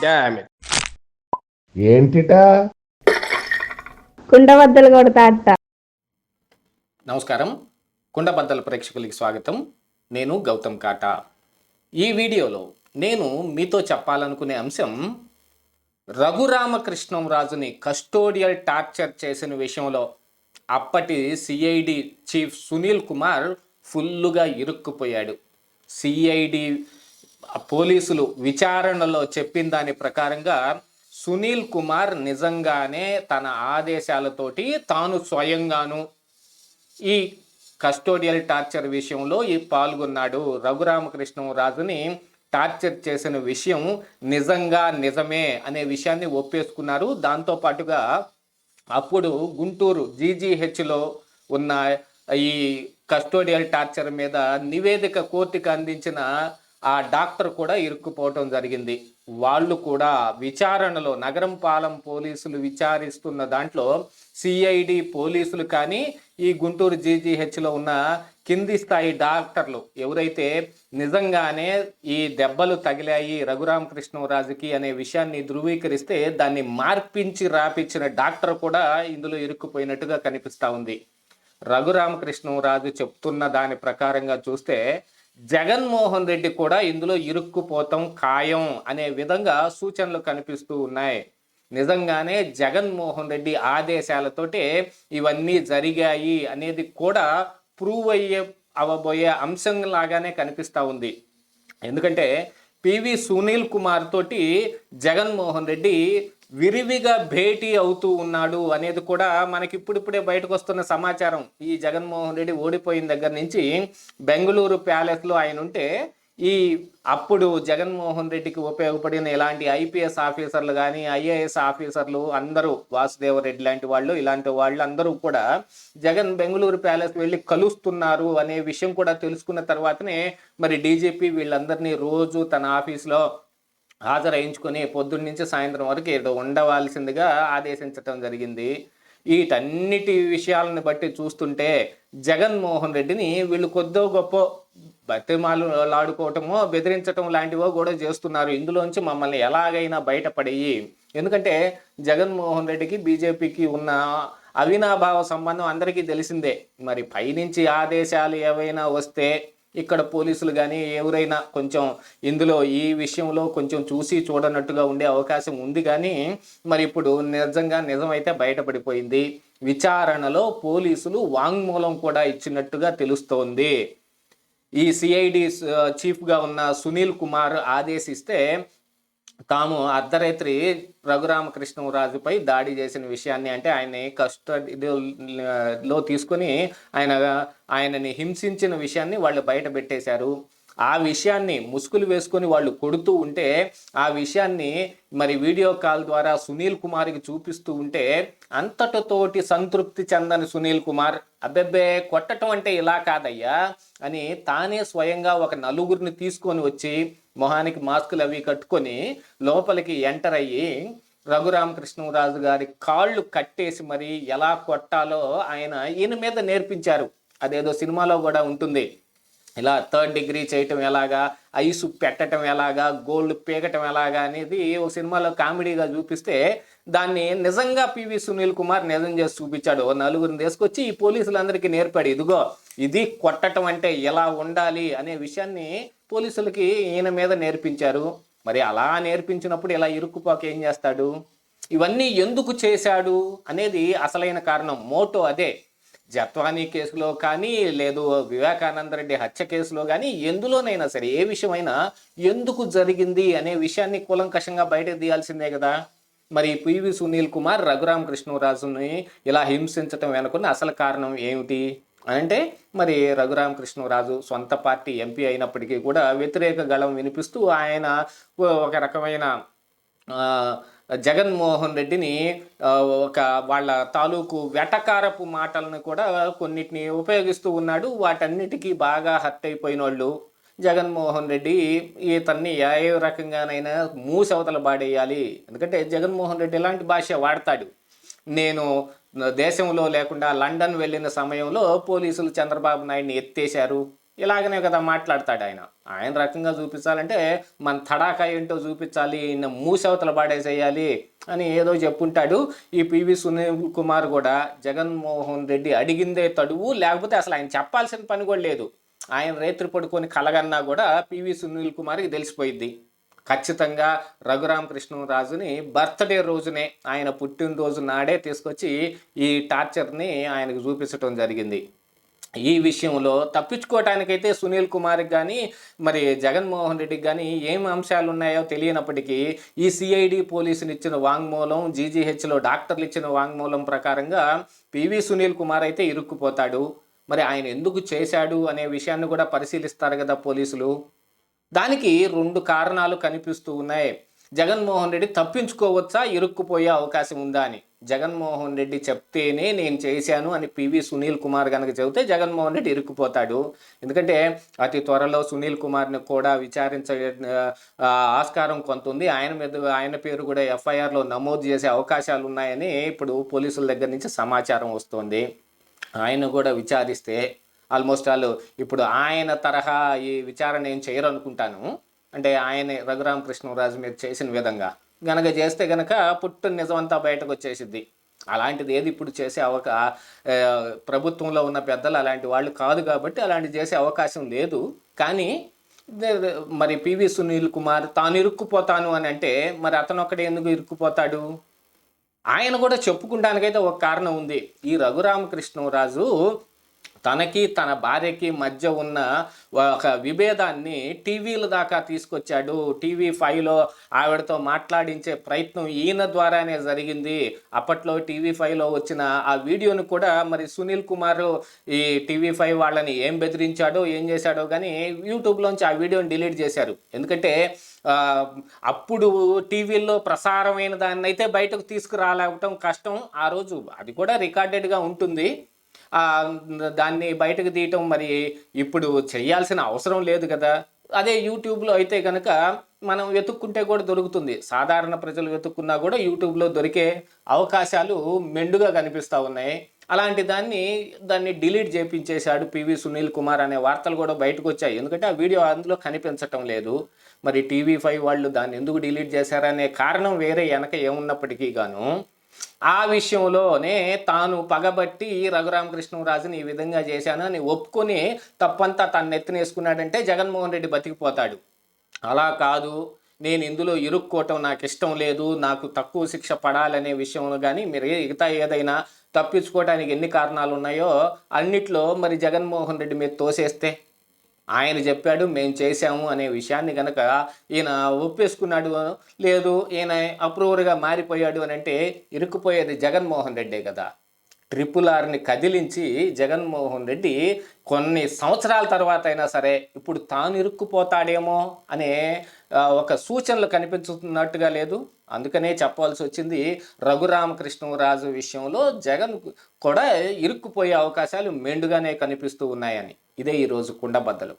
Damn it. ఏంటిటా కుండబద్దలు కొడతా అత్త. నమస్కారం, కుండబద్దల ప్రేక్షకులకి స్వాగతం. నేను గౌతమ్ కాటా. ఈ వీడియోలో నేను మీతో చెప్పాలనుకునే అంశం రఘురామకృష్ణంరాజుని కస్టోడియల్ టార్చర్ చేసిన విషయంలో అప్పటి సిఐడి చీఫ్ సునీల్ కుమార్ ఫుల్లుగా ఇరుక్కుపోయాడు. సిఐడి పోలీసులు విచారణలో చెప్పిన దాని ప్రకారంగా సునీల్ కుమార్ నిజంగానే తన ఆదేశాలతోటి తాను స్వయంగాను ఈ కస్టోడియల్ టార్చర్ విషయంలో పాల్గొన్నాడు. రఘురామకృష్ణంరాజుని టార్చర్ చేసిన విషయం నిజమే అనే విషయాన్ని ఒప్పేసుకున్నారు. దాంతోపాటుగా అప్పుడు గుంటూరు జీజీహెచ్లో ఉన్న ఈ కస్టోడియల్ టార్చర్ మీద నివేదిక కోర్టుకు అందించిన ఆ డాక్టర్ కూడా ఇరుక్కుపోవటం జరిగింది. వాళ్ళు కూడా విచారణలో నగరం పాలెం పోలీసులు విచారిస్తున్న దాంట్లో సిఐడి పోలీసులు కానీ ఈ గుంటూరు జీజీహెచ్లో ఉన్న కింది స్థాయి డాక్టర్లు ఎవరైతే నిజంగానే ఈ దెబ్బలు తగిలాయి రఘురామకృష్ణంరాజుకి అనే విషయాన్ని ధృవీకరిస్తే దాన్ని మార్పించి రాపించిన డాక్టర్ కూడా ఇందులో ఇరుక్కుపోయినట్టుగా కనిపిస్తూ ఉంది. రఘురామకృష్ణంరాజు చెప్తున్న దాని ప్రకారంగా చూస్తే జగన్మోహన్ రెడ్డి కూడా ఇందులో ఇరుక్కుపోతాం ఖాయం అనే విధంగా సూచనలు కనిపిస్తూ ఉన్నాయి. నిజంగానే జగన్మోహన్ రెడ్డి ఆదేశాలతోటే ఇవన్నీ జరిగాయి అనేది కూడా ప్రూవ్ అవ్వబోయే అంశం లాగానే కనిపిస్తూ ఉంది. ఎందుకంటే పివి సునీల్ కుమార్ తోటి జగన్మోహన్ రెడ్డి విరివిగా భేటీ అవుతూ ఉన్నాడు అనేది కూడా మనకి ఇప్పుడిప్పుడే బయటకు వస్తున్న సమాచారం. ఈ జగన్మోహన్ రెడ్డి ఓడిపోయిన దగ్గర నుంచి బెంగళూరు ప్యాలెస్లో ఆయన ఉంటే అప్పుడు జగన్మోహన్ రెడ్డికి ఉపయోగపడిన ఇలాంటి ఐపీఎస్ ఆఫీసర్లు కానీ ఐఏఎస్ ఆఫీసర్లు అందరూ వాసుదేవరెడ్డి లాంటి వాళ్ళు ఇలాంటి వాళ్ళు అందరూ కూడా జగన్ బెంగళూరు ప్యాలెస్ వెళ్ళి కలుస్తున్నారు అనే విషయం కూడా తెలుసుకున్న తర్వాతనే మరి డీజీపీ వీళ్ళందరినీ రోజు తన ఆఫీస్లో హాజరయించుకొని పొద్దున్న నుంచి సాయంత్రం వరకు ఏదో ఉండవలసిందిగా ఆదేశించటం జరిగింది. వీటన్నిటి విషయాలను బట్టి చూస్తుంటే జగన్మోహన్ రెడ్డిని వీళ్ళు కొద్దో గొప్ప బతిమాలు లాడుకోవటమో బెదిరించటం లాంటివో కూడా చేస్తున్నారు. ఇందులోంచి మమ్మల్ని ఎలాగైనా బయటపడేయి. ఎందుకంటే జగన్మోహన్ రెడ్డికి బీజేపీకి ఉన్న అవినాభావ సంబంధం అందరికీ తెలిసిందే. మరి పైనుంచి ఆదేశాలు ఏవైనా వస్తే ఇక్కడ పోలీసులు కానీ ఎవరైనా కొంచెం ఇందులో ఈ విషయంలో కొంచెం చూసి చూడనట్టుగా ఉండే అవకాశం ఉంది. కానీ మరి ఇప్పుడు నిజమైతే బయటపడిపోయింది. విచారణలో పోలీసులు వాంగ్మూలం కూడా ఇచ్చినట్టుగా తెలుస్తోంది. ఈ సిఐడి చీఫ్గా ఉన్న సునీల్ కుమార్ ఆదేశిస్తే తాము అర్ధరాత్రి రఘురామకృష్ణంరాజుపై దాడి చేసిన విషయాన్ని, అంటే ఆయన్ని కస్టడీలో తీసుకొని ఆయనని హింసించిన విషయాన్ని వాళ్ళు బయట పెట్టేశారు. ఆ విషయాన్ని ముసుగులు వేసుకొని వాళ్ళు కొడుతూ ఉంటే ఆ విషయాన్ని మరి వీడియో కాల్ ద్వారా సునీల్ కుమార్కి చూపిస్తూ ఉంటే అంతటితోటి సంతృప్తి చెందని సునీల్ కుమార్ అబ్బెబ్బే కొట్టడం అంటే ఇలా కాదయ్యా అని తానే స్వయంగా ఒక నలుగురిని తీసుకొని వచ్చి మొహానికి మాస్కులు అవి కట్టుకొని లోపలికి ఎంటర్ అయ్యి రఘురామకృష్ణంరాజు గారి కాళ్ళు కట్టేసి మరి ఎలా కొట్టాలో ఈయన మీద నేర్పించారు. అదేదో సినిమాలో కూడా ఉంటుంది. ఇలా 3rd డిగ్రీ చేయటం ఎలాగా, ఐసు పెట్టడం ఎలాగా, గోల్డ్ పీకటం ఎలాగా అనేది ఒక సినిమాలో కామెడీగా చూపిస్తే దాన్ని నిజంగా పివి సునీల్ కుమార్ నిజం చేసి చూపించాడు. నలుగురిని తీసుకొచ్చి ఈ పోలీసులందరికీ నేర్పాడు. ఇదిగో ఇది కొట్టడం అంటే ఎలా ఉండాలి అనే విషయాన్ని పోలీసులకి ఈయన మీద నేర్పించారు. మరి అలా నేర్పించినప్పుడు ఇలా ఇరుక్కుపోక ఏం చేస్తాడు? ఇవన్నీ ఎందుకు చేశాడు అనేది అసలైన కారణం, మోటో అదే. జత్వానీ కేసులో కానీ లేదు వివేకానంద రెడ్డి హత్య కేసులో కానీ ఎందులోనైనా సరే ఏ విషయమైనా ఎందుకు జరిగింది అనే విషయాన్ని కూలంకషంగా బయట తీయాల్సిందే కదా. మరి పివి సునీల్ కుమార్ రఘురామకృష్ణంరాజుని ఇలా హింసించటం వెనుకున్న అసలు కారణం ఏమిటి అంటే మరి రఘురామకృష్ణంరాజు సొంత పార్టీ ఎంపీ అయినప్పటికీ కూడా వ్యతిరేక గళం వినిపిస్తూ ఆయన ఒక రకమైన జగన్మోహన్ రెడ్డిని వాళ్ళ తాలూకు వెటకారపు మాటలను కూడా కొన్నిటిని ఉపయోగిస్తూ ఉన్నాడు. వాటన్నిటికీ బాగా హర్ట్ అయిపోయిన వాళ్ళు జగన్మోహన్ రెడ్డి ఇతన్ని ఏ రకంగానైనా మూసవతల బాడేయాలి. ఎందుకంటే జగన్మోహన్ రెడ్డి ఎలాంటి భాష వాడతాడు. నేను దేశంలో లేకుండా లండన్ వెళ్ళిన సమయంలో పోలీసులు చంద్రబాబు నాయుడిని ఎత్తేశారు. ఇలాగనే కదా మాట్లాడతాడు ఆయన. ఆయన రకంగా చూపించాలంటే మన తడాకా ఏంటో చూపించాలి, ఈయన మూసవతల పాడేసేయాలి అని ఏదో చెప్పుంటాడు. ఈ పివి సునీల్ కుమార్ కూడా జగన్మోహన్ రెడ్డి అడిగిందే తడువు, లేకపోతే అసలు ఆయన చెప్పాల్సిన పని కూడా లేదు. ఆయన రేత్రి పడుకొని కలగన్నా కూడా పివి సునీల్ కుమార్కి తెలిసిపోయిద్ది. ఖచ్చితంగా రఘురామకృష్ణరాజుని బర్త్డే రోజునే, ఆయన పుట్టినరోజు నాడే తీసుకొచ్చి ఈ టార్చర్ని ఆయనకు చూపించడం జరిగింది. ఈ విషయంలో తప్పించుకోవటానికైతే సునీల్ కుమార్కి కానీ మరి జగన్మోహన్ రెడ్డికి కానీ ఏం అంశాలు ఉన్నాయో తెలియనప్పటికీ ఈ సిఐడి పోలీసులు ఇచ్చిన వాంగ్మూలం, జీజీహెచ్లో డాక్టర్లు ఇచ్చిన వాంగ్మూలం ప్రకారంగా పివి సునీల్ కుమార్ అయితే ఇరుక్కుపోతాడు. మరి ఆయన ఎందుకు చేశాడు అనే విషయాన్ని కూడా పరిశీలిస్తారు కదా పోలీసులు. దానికి 2 కారణాలు కనిపిస్తూ ఉన్నాయి. జగన్మోహన్ రెడ్డి తప్పించుకోవచ్చా, ఇరుక్కుపోయే అవకాశం ఉందా అని. జగన్మోహన్ రెడ్డి చెప్తేనే నేను చేశాను అని పివి సునీల్ కుమార్ కనుక చెబితే జగన్మోహన్ రెడ్డి ఇరుక్కుపోతాడు. ఎందుకంటే అతి త్వరలో సునీల్ కుమార్ని కూడా విచారించే ఆస్కారం కొంత ఉంది. ఆయన పేరు కూడా ఎఫ్ఐఆర్లో నమోదు చేసే అవకాశాలు ఉన్నాయని ఇప్పుడు పోలీసుల దగ్గర నుంచి సమాచారం వస్తుంది. ఆయన కూడా విచారిస్తే ఆల్మోస్ట్ ఇప్పుడు ఆయన తరహా ఈ విచారణ ఏం చేయరు అనుకుంటాను. అంటే ఆయన రఘురామకృష్ణరాజు మీద చేసిన విధంగా గనక చేస్తే గనక పుట్టు నిజమంతా బయటకు వచ్చేసిద్ది. అలాంటిది ఏది ఇప్పుడు చేసే ప్రభుత్వంలో ఉన్న పెద్దలు అలాంటి వాళ్ళు కాదు కాబట్టి అలాంటివి చేసే అవకాశం లేదు. కానీ మరి పివి సునీల్ కుమార్ తాను ఇరుక్కుపోతాను అని అంటే మరి అతను ఒక్కడే ఎందుకు ఇరుక్కుపోతాడు? ఆయన కూడా చెప్పుకుంటానికైతే ఒక కారణం ఉంది. ఈ రఘురామకృష్ణరాజు తనకి తన భార్యకి మధ్య ఉన్న ఒక విభేదాన్ని టీవీల దాకా తీసుకొచ్చాడు. టీవీ5లో ఆవిడతో మాట్లాడించే ప్రయత్నం ఈయన ద్వారానే జరిగింది. అప్పట్లో టీవీ5లో వచ్చిన ఆ వీడియోను కూడా మరి సునీల్ కుమార్ ఈ టీవీ5 వాళ్ళని ఏం బెదిరించాడో ఏం చేశాడో కానీ యూట్యూబ్లోంచి ఆ వీడియోని డిలీట్ చేశారు. ఎందుకంటే అప్పుడు టీవీల్లో ప్రసారమైన దాన్ని అయితే బయటకు తీసుకురాలేవటం కష్టం. ఆ రోజు అది కూడా రికార్డెడ్గా ఉంటుంది. దాన్ని బయటకు తీయటం మరి ఇప్పుడు చేయాల్సిన అవసరం లేదు కదా. అదే యూట్యూబ్లో అయితే కనుక మనం వెతుక్కుంటే కూడా దొరుకుతుంది. సాధారణ ప్రజలు వెతుక్కున్నా కూడా యూట్యూబ్లో దొరికే అవకాశాలు మెండుగా కనిపిస్తూ ఉన్నాయి. అలాంటి దాన్ని డిలీట్ చేయించేశాడు పివి సునీల్ కుమార్ అనే వార్తలు కూడా బయటకు వచ్చాయి. ఎందుకంటే ఆ వీడియో అందులో కనిపించటం లేదు. మరి టీవీ5 వాళ్ళు దాన్ని ఎందుకు డిలీట్ చేశారనే కారణం వేరే వెనక ఏమున్నప్పటికీ గాను ఆ విషయంలోనే తాను పగబట్టి రఘురామకృష్ణరాజుని ఈ విధంగా చేశాను అని ఒప్పుకొని తప్పంతా తను నెత్తినేసుకున్నాడంటే జగన్మోహన్ రెడ్డి బతికిపోతాడు. అలా కాదు, నేను ఇందులో ఇరుక్కోవటం నాకు ఇష్టం లేదు, నాకు తక్కువ శిక్ష పడాలనే విషయంలో కానీ మీరు ఏదైనా తప్పించుకోవడానికి ఎన్ని కారణాలు ఉన్నాయో అన్నిట్లో మరి జగన్మోహన్ రెడ్డి మీద తోసేస్తే, ఆయన చెప్పాడు మేము చేశాము అనే విషయాన్ని కనుక ఈయన ఒప్పేసుకున్నాడు, లేదు ఈయన అప్రూవర్గా మారిపోయాడు అని అంటే ఇరుక్కుపోయేది జగన్మోహన్ రెడ్డే కదా. RRRని కదిలించి జగన్మోహన్ రెడ్డి కొన్ని సంవత్సరాల తర్వాత అయినా సరే ఇప్పుడు తాను ఇరుక్కుపోతాడేమో అనే ఒక సూచనలు కనిపించుతున్నట్టుగా లేదు. అందుకనే చెప్పాల్సి వచ్చింది, రఘురామకృష్ణరాజు విషయంలో జగన్ కూడా ఇరుక్కుపోయే అవకాశాలు మెండుగానే కనిపిస్తూ ఉన్నాయని. ఇదే ఈరోజు కుండబద్దలు.